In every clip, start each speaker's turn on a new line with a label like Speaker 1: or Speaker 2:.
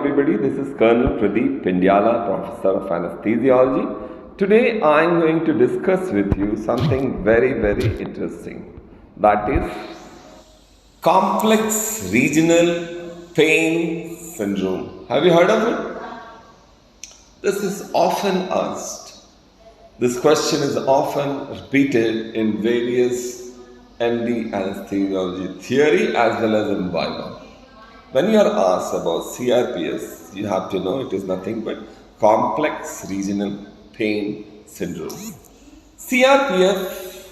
Speaker 1: everybody. This is Colonel Pradeep Pindyala, Professor of Anesthesiology. Today I am going to discuss with you something very interesting. That is complex regional pain syndrome. Have you heard of it? This is often asked. This question is often repeated in various MD anesthesiology theory as well as in Bible. When you are asked about CRPS, you have to know it is nothing but complex regional pain syndrome. CRPS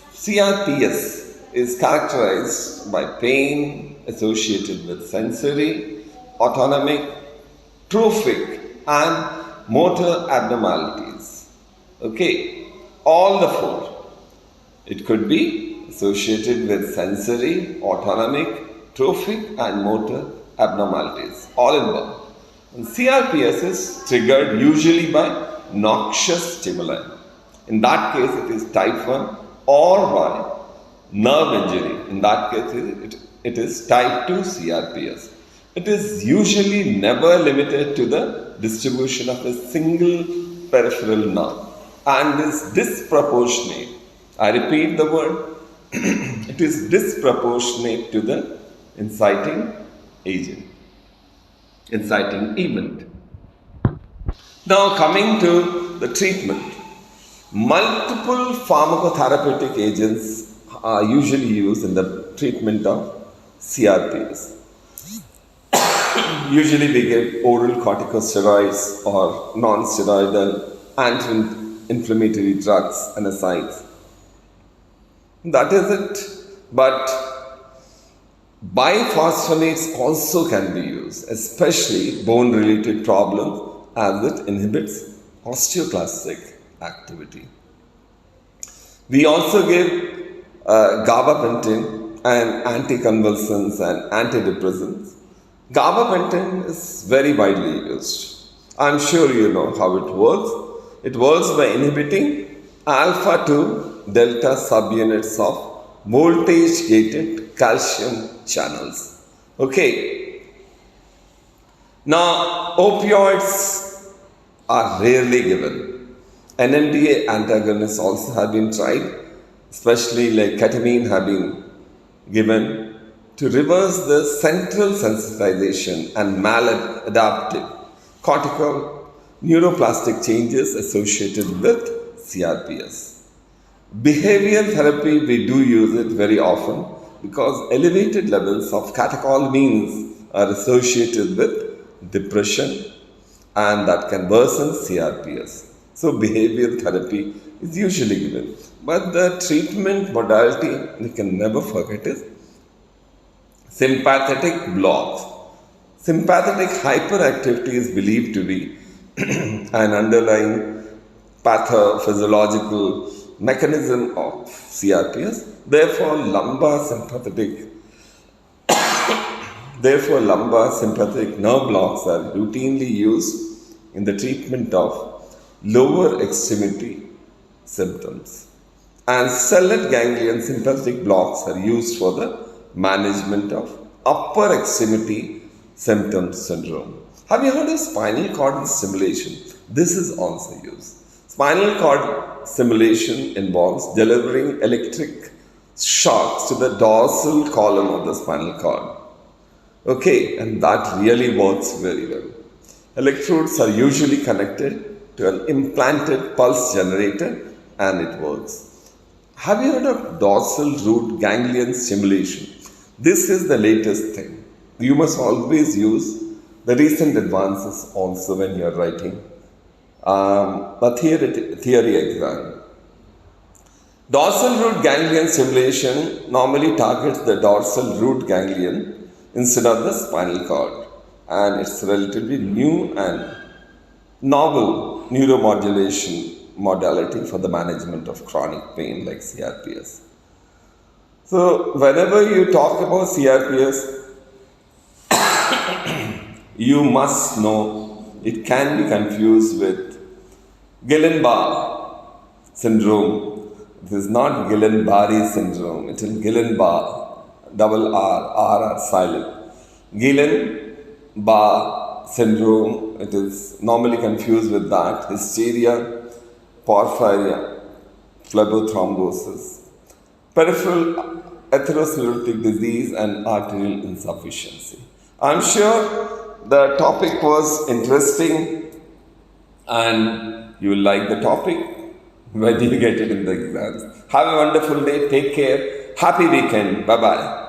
Speaker 1: is characterized by pain associated with sensory, autonomic, trophic and motor abnormalities. Okay, all the four. It could be associated with sensory, autonomic, trophic and motor abnormalities, all in one. And CRPS is triggered usually by noxious stimuli. In that case, it is type 1 or by nerve injury. In that case, it is type 2 CRPS. It is usually never limited to the distribution of a single peripheral nerve and is disproportionate. I repeat the word, it is disproportionate to the inciting event. Now coming to the treatment. Multiple pharmacotherapeutic agents are usually used in the treatment of CRPS. Usually we give oral corticosteroids or non-steroidal anti-inflammatory drugs and NSAIDs. That is it. But biphosphonates also can be used, especially bone-related problems as it inhibits osteoclastic activity. We also give gabapentin and anticonvulsants and antidepressants. Gabapentin is very widely used. I am sure you know how it works. It works by inhibiting alpha 2 delta subunits of voltage gated calcium channels. Okay. Now, opioids are rarely given. NMDA antagonists also have been tried, especially like ketamine have been given to reverse the central sensitization and maladaptive cortical neuroplastic changes associated with CRPS. Behavioral therapy, we do use it very often because elevated levels of catecholamines are associated with depression and that can worsen CRPS. So behavioral therapy is usually given. But the treatment modality we can never forget is sympathetic blocks. Sympathetic hyperactivity is believed to be an underlying pathophysiological mechanism of CRPS. Therefore, lumbar sympathetic nerve blocks are routinely used in the treatment of lower extremity symptoms. And stellate ganglion sympathetic blocks are used for the management of upper extremity symptom syndrome. Have you heard of spinal cord stimulation? This is also used. Spinal cord stimulation involves delivering electric shocks to the dorsal column of the spinal cord. Okay, and that really works very well. Electrodes are usually connected to an implanted pulse generator and it works. Have you heard of dorsal root ganglion stimulation? This is the latest thing. You must always use the recent advances also when you are writing a theory exam. Dorsal root ganglion stimulation normally targets the dorsal root ganglion instead of the spinal cord, and it's relatively new and novel neuromodulation modality for the management of chronic pain like CRPS. So whenever you talk about CRPS, you must know it can be confused with Guillain-Barré syndrome. It is not Guillain-Barré syndrome, it is Guillain-Barré, double R, R are silent. Guillain-Barré syndrome. It is normally confused with that. Hysteria, porphyria, phlebothrombosis, peripheral atherosclerotic disease, and arterial insufficiency. I'm sure the topic was interesting and you will like the topic when you get it in the exams. Have a wonderful day. Take care. Happy weekend. Bye bye.